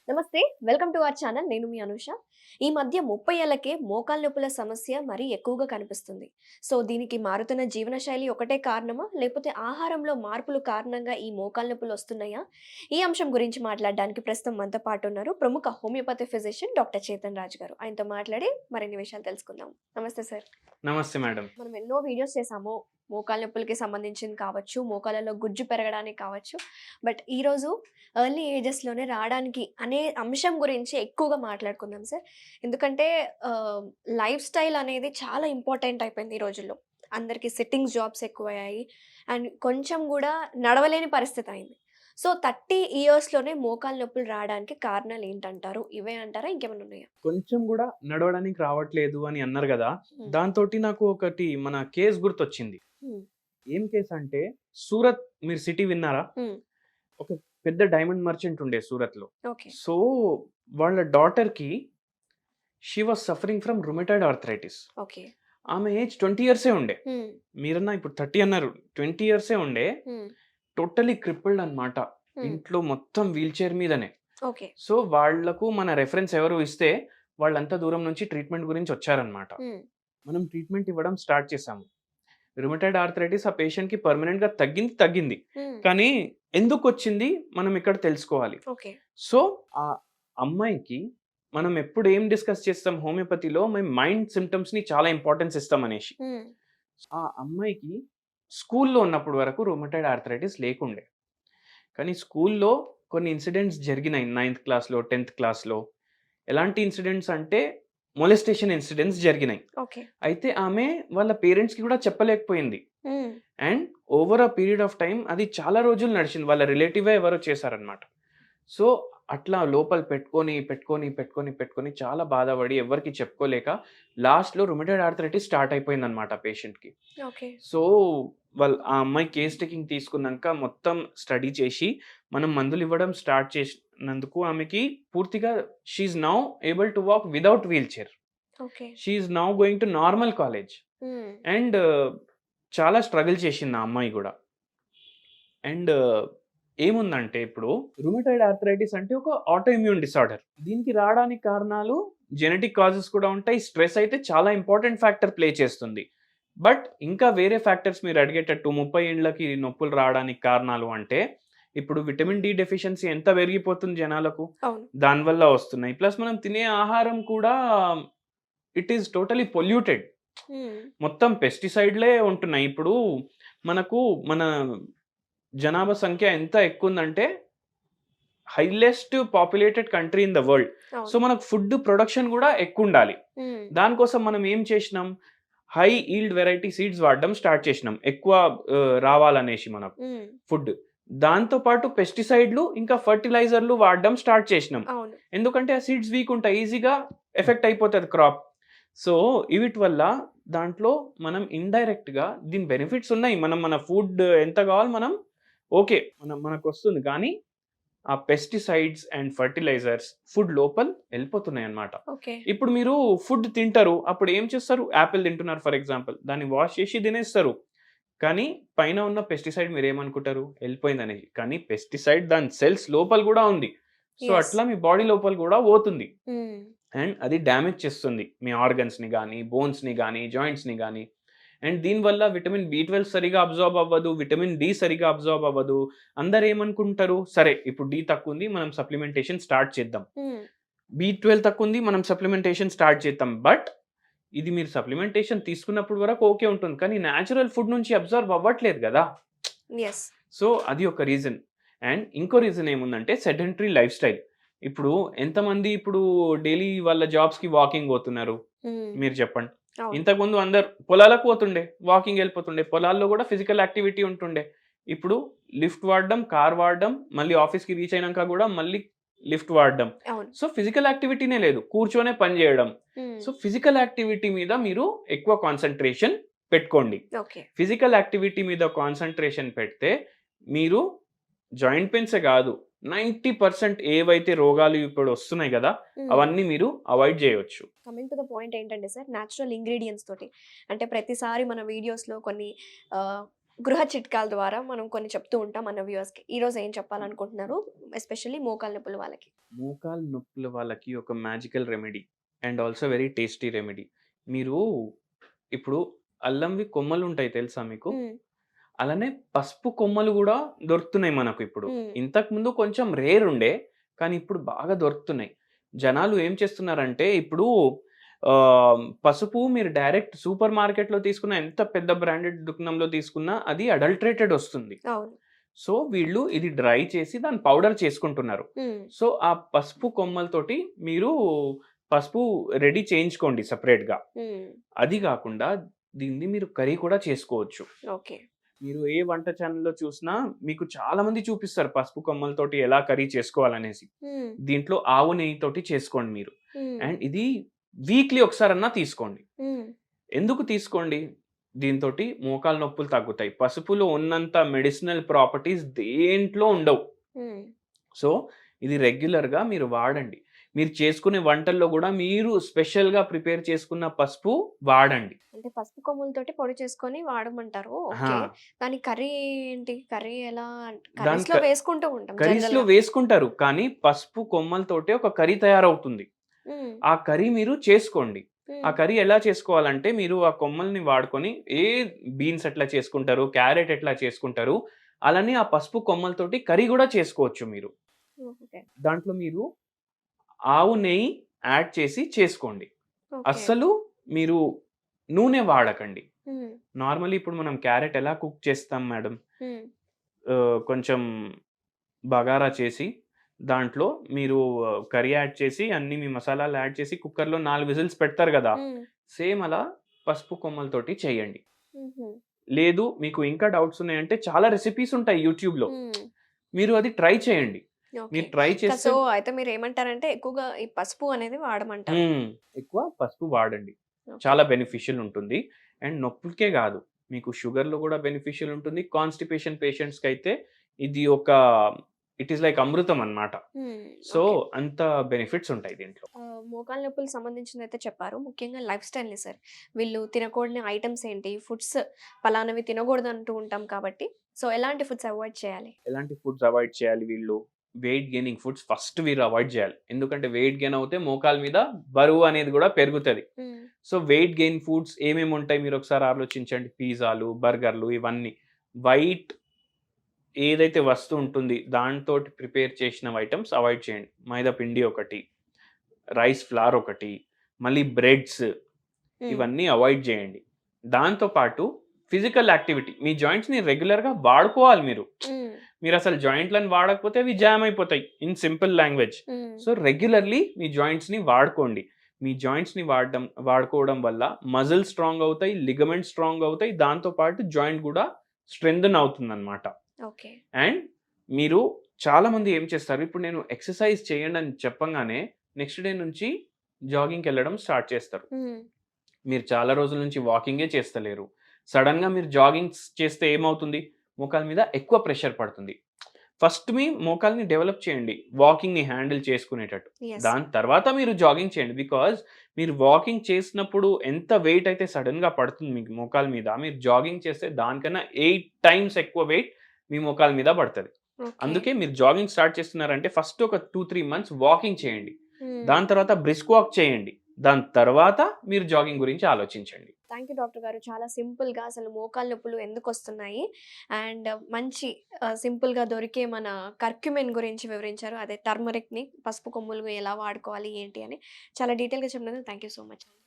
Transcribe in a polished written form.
నమస్తే. Welcome to our channel. నేను మీ అనూష. ఈ మధ్య 30 ఏళ్లకే మోకాళ్ళ నొప్పుల సమస్య మరీ ఎక్కువగా కనిపిస్తుంది. సో, దీనికి మారుతున్న జీవనశైలి ఒకటే కారణమా? లేకపోతే ఆహారంలో మార్పులు కారణంగా ఈ మోకాళ్ళ నొప్పులు వస్తున్నాయా? ఈ అంశం గురించి మాట్లాడడానికి ప్రస్తుతం మనతో పాటు ఉన్నారు ప్రముఖ homeopathy physician doctor Chetan Raj గారు. ఆయనతో మాట్లాడి మరిన్ని విషయాలు తెలుసుకుందాం. నమస్తే సార్. నమస్తే మేడం. మనం ఎన్నో వీడియోస్ చేసాము. మోకాళ్ళ నొప్పులకి సంబంధించింది కావచ్చు, మోకాళ్ళలో గుజ్జు పెరగడానికి కావచ్చు. బట్ ఈరోజు ఎర్లీ ఏజెస్‌లోనే రాడానికి అనే అంశం గురించి ఎక్కువగా మాట్లాడుకుందాం సార్. ఎందుకంటే లైఫ్ స్టైల్ అనేది చాలా ఇంపార్టెంట్ అయిపోయింది ఈ రోజుల్లో. అందరికి సిట్టింగ్ జాబ్స్ ఎక్కువయ్యాయి. అండ్ కొంచెం గూడా నడవలేని పరిస్థితి అయింది. సో, 30 ఇయర్స్‌లోనే మోకాళ్ళ నొప్పులు రావడానికి కారణాలు ఏంటంటారు? ఇవే అంటారా? ఇంకేమైనా ఉన్నాయా? కొంచెం గూడా నడవడానికి రావట్లేదు అని అన్నారు గదా! హ్మ్. దాంతోటి నాకు ఒకటి మన కేస్ గుర్తొచ్చింది. హ్మ్. ఏం కేస్ అంటే సూరత్ మీరు సిటీ విన్నారా? హ్మ్. ఒక పెద్ద డైమండ్ మర్చెంట్ ఉండే సూరత్‌లో. ఓకే. సో, వాళ్ళ డాటర్‌కి she was suffering from rheumatoid arthritis. Okay. ఆమె ఏజ్ 20 ఇయర్సే ఉండే. హ్మ్. మీరన్నా ఇప్పుడు 30 అన్నారు. 20 ఇయర్సే ఉండే. హ్మ్. టోటల్లీ క్రిపుల్డ్ అన్నమాట. హ్మ్. ఇంట్లో మొత్తం వీల్ చైర్ మీదనే. ఓకే. సో, వాళ్ళకు మన రిఫరెన్స్ ఎవరు ఇస్తే వాళ్ళంత దూరం నుంచి ట్రీట్మెంట్ గురించి వచ్చారన్నమాట. హ్మ్. మనం ట్రీట్మెంట్ ఇవ్వడం స్టార్ట్ చేసాము. రుమటాయిడ్ ఆర్థరైటిస్ ఆ పేషెంట్‌కి పర్మనెంట్‌గా తగ్గింది. హ్మ్. కానీ ఎందుకొచ్చింది మనం ఇక్కడ తెలుసుకోవాలి. ఓకే. సో, ఆ అమ్మాయికి మనం ఎప్పుడు ఏం డిస్కస్ చేస్తాం హోమియోపతిలో మేము మైండ్ సింప్టమ్స్‌ని చాలా ఇంపార్టెన్స్ ఇస్తాం అనేసి. హ్మ్. ఆ అమ్మాయికి స్కూల్‌లో ఉన్నప్పుడు వరకు రుమటాయిడ్ ఆర్థరైటిస్ లేకుండే. కానీ స్కూల్‌లో కొన్ని ఇన్సిడెంట్స్ జరిగినాయి. 9థ్ క్లాస్‌లో, 10థ్ క్లాస్‌లో. ఎలాంటి ఇన్సిడెంట్స్ అంటే మొలెస్టేషన్ ఇన్సిడెంట్స్ జరిగినాయి. ఓకే. అయితే ఆమె వాళ్ళ పేరెంట్స్‌కి కూడా చెప్పలేకపోయింది. హ్మ్. And over a period of time అది చాలా రోజులు నడిచింది. వాళ్ళ రిలేటివే ఎవరో చేశారన్నమాట. సో, అట్లా లోపల పెట్టుకొని చాలా బాధపడి ఎవ్వరికీ చెప్పుకోలేక లాస్ట్‌లో రుమటాయిడ్ ఆర్థరైటిస్ స్టార్ట్ అయిపోయిందన్నమాట పేషెంట్‌కి. ఓకే. సో, ఆ అమ్మాయి కేస్ టేకింగ్ తీసుకున్నాక మొత్తం స్టడీ చేసి, మనం మందులివ్వడం స్టార్ట్ చేసినందుకు ఆమెకి పూర్తిగా she is now able to walk without wheelchair. Okay. She is now going to normal college. Hmm. And చాలా స్ట్రగుల్ చేసింది ఆ అమ్మాయి గూడా. అండ్ ఏముందంటే ఇప్పుడు రుమటాయిడ్ ఆర్థరైటిస్ అంటే ఒక ఆటో ఇమ్యూన్ డిసార్డర్. దీనికి రావడానికి కారణాలు జెనెటిక్ కాజెస్ కూడా ఉంటాయి. స్ట్రెస్ అయితే చాలా ఇంపార్టెంట్ ఫ్యాక్టర్ ప్లే చేస్తుంది. బట్ ఇంకా వేరే ఫ్యాక్టర్స్ మీరు అడిగేటట్టు 30 ఏండ్లకి నొప్పులు రావడానికి కారణాలు అంటే, ఇప్పుడు విటమిన్ డి డెఫిషియన్సీ ఎంత పెరిగిపోతుంది జనాలకు. అవును. దానివల్ల వస్తున్నాయి. ప్లస్ మనం తినే ఆహారం కూడా ఇట్ ఈస్ టోటల్లీ పొల్యూటెడ్. హ్మ్. మొత్తం పెస్టిసైడ్‌లే ఉంటున్నాయి. ఇప్పుడు మనకు మన జనాభా సంఖ్య ఎంత ఎక్కువుందంటే highest populated country in the world. So, అవును. మనకు ఫుడ్ ప్రొడక్షన్ గూడా ఎక్కువుండాలి. హ్మ్. దానికోసం మనం ఏం చేసినాం, హై ఈల్డ్ వెరైటీ సీడ్స్ వాడడం స్టార్ట్ చేసినాం. ఎక్కువ రావాలనేసి మనకు హ్మ్. ఫుడ్. దాంతో పాటు పెస్టిసైడ్‌లు ఇంకా ఫెర్టిలైజర్‌లు వాడడం స్టార్ట్ చేసినాం. అవును. ఎందుకంటే ఆ సీడ్స్ వీక్ ఉంటాయి. ఈజీగా ఎఫెక్ట్ అయిపోతది క్రాప్. సో, వీటి వల్ల దాంట్లో మనం ఇండైరెక్ట్‌గా దీని బెనిఫిట్స్ ఉన్నాయి. మనం మన ఫుడ్ ఎంత కావాలో మనం ఓకే. మనకొస్తుంది. కానీ ఆ పెస్టిసైడ్స్ అండ్ ఫెర్టిలైజర్స్ ఫుడ్ లోపల ఎళ్ళిపోతున్నాయన్నమాట. ఓకే. ఇప్పుడు మీరు ఫుడ్ తింటారు. అప్పుడు ఏం చేస్తారు? యాపిల్ తింటున్నారు ఫర్ ఎగ్జాంపుల్. దాన్ని వాష్ చేసి తినేస్తారు. కానీ పైన ఉన్న పెస్టిసైడ్ మీరేమనుకుంటారు? ఎళ్ళిపోయిందనేసి. కానీ పెస్టిసైడ్ దాని సెల్స్ లోపల గూడా ఉంది. So, yes. అట్లా మీ బాడీ లోపల గూడా పోతుంది. హ్మ్. అండ్ అది డ్యామేజ్ చేస్తుంది. మీ ఆర్గన్స్‌ని గాని, బోన్స్‌ని గాని, జాయింట్స్‌ని గాని. అండ్ దీనివల్ల విటమిన్ బి12 సరిగ్గా అబ్సార్బ్ అవ్వదు. విటమిన్ డి సరిగ్గా అబ్సార్బ్ అవ్వదు. అందరేమనుకుంటారు? సరే ఇప్పుడు డి తక్కువుంది. మనం సప్లిమెంటేషన్ స్టార్ట్ చేద్దాం. హ్మ్. బి12 తక్కువుంది. మనం సప్లిమెంటేషన్ స్టార్ట్ చేద్దాం. బట్ ఇది మీరు సప్లిమెంటేషన్ తీసుకున్నప్పుడు వరకు ఓకే ఉంటుంది. కానీ నేచురల్ ఫుడ్ నుంచి అబ్సార్బ్ అవ్వట్లేదు గదా! యెస్. సో, అది ఒక రీజన్. అండ్ ఇంకో రీజన్ ఏముందంటే సెడెంటరీ లైఫ్ స్టైల్. ఇప్పుడు ఎంతమంది ఇప్పుడు డైలీ వాళ్ళ జాబ్స్‌కి వాకింగ్ పోతున్నారు? హ్మ్. మీరు చెప్పండి. అవును. ఇంతకుముందు అందరూ పొలాలకు పోతుండే. వాకింగ్ ఎళ్ళిపోతుండే. పొలాల్లో గూడా ఫిజికల్ యాక్టివిటీ ఉంటుండే. ఇప్పుడు లిఫ్ట్ వాడడం, కార్ వాడడం, మళ్ళీ ఆఫీస్‌కి రీచ్ అయినంక గూడా మళ్ళీ లిఫ్ట్ వాడడం. అవును. సో, ఫిజికల్ యాక్టివిటీనే లేదు. కూర్చొనే పని జేయడం. హ్మ్. సో, ఫిజికల్ యాక్టివిటీ మీద మీరు ఎక్కువ కాన్సంట్రేషన్ పెట్టుకోండి. ఓకే. ఫిజికల్ యాక్టివిటీ మీద కాన్సంట్రేషన్ పెడితే మీరు జాయింట్ పెయిన్సే గాదు. 90% ఏవైతే రోగాలు ఇప్పుడు వస్తున్నాయి గదా! హ్మ్. అవన్నీ మీరు అవాయిడ్ జేయొచ్చు. కమింగ్ టు ద పాయింట్ ఏంటంటే సార్, నేచురల్ ఇంగ్రీడియెంట్స్ తోటి అంటే ప్రతిసారి మన వీడియోస్‌లో కొన్ని ఆహ్, గృహ చిట్కాల ద్వారా మనం కొన్ని చెప్తూ ఉంటాం మన వ్యూవర్స్‌కి. ఈరోజు ఏం చెప్పాలనుకుంటున్నారు? ఎస్పెషల్లీ మోకాళ్ళ నొప్పుల వాళ్ళకి. మోకాలు నొప్పుల వాళ్ళకి ఒక magical remedy and also very tasty remedy. మీరు ఇప్పుడు అల్లంవి కొమ్మలుంటాయి తెలుసా మీకు? హ్మ్. అలానే పసుపు కొమ్మలు గూడా దొరుకుతున్నాయి మనకు ఇప్పుడు. హ్మ్. ఇంతకుముందు కొంచెం రేర్ ఉండే. కానీ ఇప్పుడు బాగా దొరుకుతున్నాయి. జనాలు ఏం చేస్తున్నారంటే ఇప్పుడు పసుపు మీరు డైరెక్ట్ సూపర్ మార్కెట్‌లో తీసుకున్న ఎంత పెద్ద బ్రాండెడ్ దుకాణంలో తీసుకున్నా అది అడల్టరేటెడ్ ఒస్తుంది. అవును. సో, వీళ్ళు ఇది డ్రై చేసి దాన్ని పౌడర్ చేసుకుంటున్నారు. హ్మ్. సో, ఆ పసుపు కొమ్మలతోటి మీరు పసుపు రెడీ చేయించుకోండి సెపరేట్‌గా. హ్మ్. అది గాకుండా దీన్ని మీరు కర్రీ కూడా చేసుకోవచ్చు. ఓకే. మీరు ఏ వంట ఛానెల్‌లో చూసినా మీకు చాలా మంది చూపిస్తారు పసుపు కొమ్మలతోటి ఎలా కర్రీ చేసుకోవాలనేసి. హ్మ్. దీంట్లో ఆవు నెయ్యితోటి చేసుకోండి మీరు. హ్మ్. అండ్ ఇది వీక్లీ ఒకసారన్నా తీసుకోండి. హ్మ్. ఎందుకు తీసుకోండి? దీంతోటి మోకాలు నొప్పులు తగ్గుతాయి. పసుపులో ఉన్నంత మెడిసినల్ ప్రాపర్టీస్ దేంట్లో ఉండవు. హ్మ్. సో, ఇది రెగ్యులర్‌గా మీరు వాడండి. మీరు చేసుకునే వంటల్లో గూడా మీరు స్పెషల్‌గా ప్రిపేర్ చేసుకున్న పసుపు వాడండి. అంటే పసుపు కొమ్ములతోటి పొడి చేసుకొని వాడమంటారు. ఆ! ఓకే. దాని కర్రీ ఏంటి? కర్రీ ఎలా దాని కర్రీస్‌లో వేసుకుంటూ ఉంటాం కర్రీస్‌లో జనరల్‌గా. వేసుకుంటారు. కానీ పసుపు కొమ్మలతోటే ఒక కర్రీ తయారవుతుంది. హ్మ్. ఆ కర్రీ మీరు చేసుకోండి. ఆ హ్మ్. కర్రీ ఎలా చేసుకోవాలంటే మీరు ఆ కొమ్మల్ని వాడుకొని బీన్స్ ఎట్లా చేసుకుంటారు, క్యారెట్ ఎట్లా చేసుకుంటారు, అలానే ఆ పసుపు కొమ్మలతోటి కర్రీ గూడా చేసుకోవచ్చు మీరు. ఓకే. దాంట్లో మీరు ఆవు నెయ్యి యాడ్ చేసి చేసుకోండి. ఓకే. అస్సలు మీరు నూనె వాడకండి. హ్మ్. నార్మల్లీ ఇప్పుడు మనం క్యారెట్ ఎలా కుక్ చేస్తాం మేడం? హ్మ్. కొంచెం బగారా చేసి, దాంట్లో మీరు కర్రీ యాడ్ చేసి, అన్నీ మీ మసాలాలు యాడ్ చేసి కుక్కర్‌లో 4 విజిల్స్ పెడతారు గదా! హ్మ్. సేమ్ అలా పసుపు కొమ్మలతోటి చేయండి. హుహు. లేదు మీకు ఇంకా డౌట్స్ ఉన్నాయంటే చాలా రెసిపీస్ ఉంటాయి యూట్యూబ్‌లో. హ్మ్. మీరు అది ట్రై చేయండి. ఓకే. మీరు ట్రై చేస్తే సో, అయితే మీరేమంటారంటే ఎక్కువగా ఈ పసుపు అనేది వాడమంటారు. హ్మ్. ఎక్కువ పసుపు వాడండి. ఓకే. చాలా బెనిఫిషియల్ ఉంటుంది. అండ్ నొప్పులకే గాదు. మీకు షుగర్‌లో గూడా బెనిఫిషియల్ ఉంటుంది. కాన్‌స్టిపేషన్ పేషెంట్స్‌కైతే ఇది ఒక ఇట్ ఈస్ లైక్ అమృతం అన్నమాట. హ్మ్. So, okay. అంత బెనిఫిట్స్ ఉంటాయి దీంట్లో. మోకాళ్ళ నొప్పులకు సంబంధించిందైతే చెప్పారు. ముఖ్యంగా లైఫ్ స్టైల్‌ని సార్. వీళ్ళు తినకూడని ఐటెమ్స్ ఏంటి? ఫుడ్స్ పలానవి తినకూడదంటూ ఉంటాం కాబట్టి, సో, ఎలాంటి ఫుడ్స్ అవాయిడ్ చేయాలి? ఎలాంటి ఫుడ్స్ అవాయిడ్ చేయాలి వీళ్ళు? వెయిట్ గెయినింగ్ ఫుడ్స్ ఫస్ట్ వీళ్ళు అవాయిడ్ జేయాలి. ఎందుకంటే వెయిట్ గెయిన్ అవుతే మోకాలు మీద బరువు అనేది గూడా పెరుగుతది. హ్మ్. సో, వెయిట్ గెయిన్ ఫుడ్స్ ఏమేముంటాయి మీరొకసారి ఆలోచించండి. పిజ్జాలు, బర్గర్‌లు ఇవన్నీ. వైట్ ఏదైతే వస్తువు ఉంటుంది దానితోటి ప్రిపేర్ చేసినవి ఐటెమ్స్ అవాయిడ్ చేయండి. మైదా పిండి ఒకటి, రైస్ ఫ్లార్ ఒకటి, మళ్ళీ బ్రెడ్స్ హ్మ్. ఇవన్నీ అవాయిడ్ జేయండి. దాంతో పాటు ఫిజికల్ యాక్టివిటీ మీ జాయింట్స్‌ని రెగ్యులర్‌గా వాడుకోవాలి మీరు. హ్మ్. మీరసలు జాయింట్‌లని వాడకపోతే అవి జామ్ అయిపోతాయి ఇన్ సింపుల్ లాంగ్వేజ్. హ్మ్. సో, రెగ్యులర్‌లీ మీ జాయింట్స్‌ని వాడుకోండి. మీ జాయింట్స్‌ని వాడుకోవడం వల్ల మజిల్స్ స్ట్రాంగ్ అవుతాయి, లిగమెంట్స్ స్ట్రాంగ్ అవుతాయి. దాంతో పాటు జాయింట్ గూడా స్ట్రెంథెన్ అవుతుందన్నమాట. ఓకే. అండ్ మీరు చాలామంది ఏం చేస్తారు, ఇప్పుడు నేను ఎక్సర్‌సైజ్ చేయండని చెప్పంగానే నెక్స్ట్ డే నుంచి జాగింగ్‌కెళ్ళడం స్టార్ట్ చేస్తారు. హ్మ్. మీరు చాలా రోజుల నుంచి వాకింగే చేస్తలేరు. సడెన్‌గా మీరు జాగింగ్స్ చేస్తే ఏమవుతుంది? మోకాళ్ళ మీద ఎక్కువ ప్రెషర్ పడుతుంది. ఫస్ట్ మీ మోకాల్ని డెవలప్ చేయండి. వాకింగ్‌ని హ్యాండిల్ చేసుకునేటట్టు. యెస్. దాని తర్వాత మీరు జాగింగ్ చేయండి. బికాజ్ మీరు వాకింగ్ చేసినప్పుడు ఎంత వెయిట్ అయితే సడెన్‌గా పడుతుంది మీకు మోకాళ్ళ మీద, మీరు జాగింగ్ చేస్తే దానికన్నా 8 టైమ్స్ ఎక్కువ వెయిట్ మీ మోకాళ్ళ మీద పడతది. ఓకే. అందుకే మీరు జాగింగ్ స్టార్ట్ చేస్తున్నారంటే ఫస్ట్ ఒక 2, 3 మంత్స్ వాకింగ్ చేయండి. హ్మ్. దాని తర్వాత బ్రిస్క్ వాక్ చేయండి. దాని తర్వాత మీరు జాగింగ్ గురించి ఆలోచించండి. థ్యాంక్ యూ డాక్టర్ గారు. చాలా సింపుల్‌గా అసలు మోకాళ్ళ నొప్పులు ఎందుకొస్తున్నాయి? అండ్ మంచి సింపుల్‌గా దొరికే మన కర్క్యుమిన్ గురించి వివరించారు. అదే టర్మరిక్‌ని పసుపు కొమ్ములు ఎలా వాడుకోవాలి ఏంటి అని చాలా డీటెయిల్‌గా చెప్పినందుకు థ్యాంక్ యూ సో మచ్ అండి.